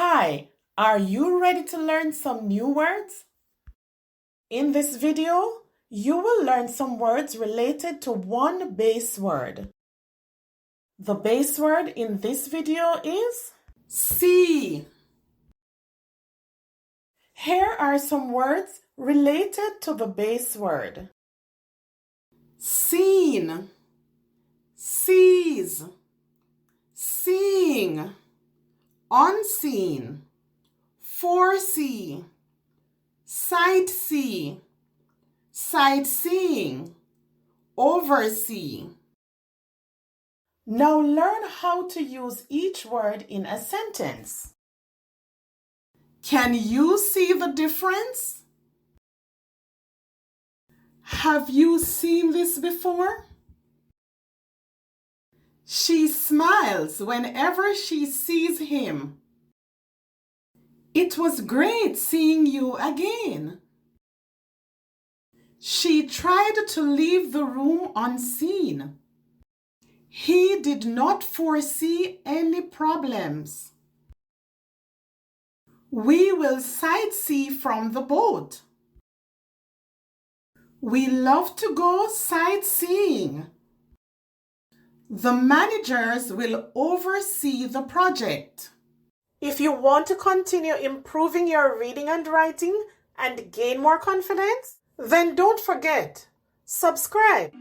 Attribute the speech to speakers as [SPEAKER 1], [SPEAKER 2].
[SPEAKER 1] Hi, are you ready to learn some new words? In this video, you will learn some words related to one base word. The base word in this video is see. Here are some words related to the base word. Seen, sees, seeing, unseen, foresee, sightsee, sightseeing, oversee. Now learn how to use each word in a sentence. Can you see the difference? Have you seen this before? She smiles whenever she sees him. It was great seeing you again. She tried to leave the room unseen. He did not foresee any problems. We will sightsee from the boat. We love to go sightseeing. The managers will oversee the project. If you want to continue improving your reading and writing and gain more confidence, then don't forget, subscribe.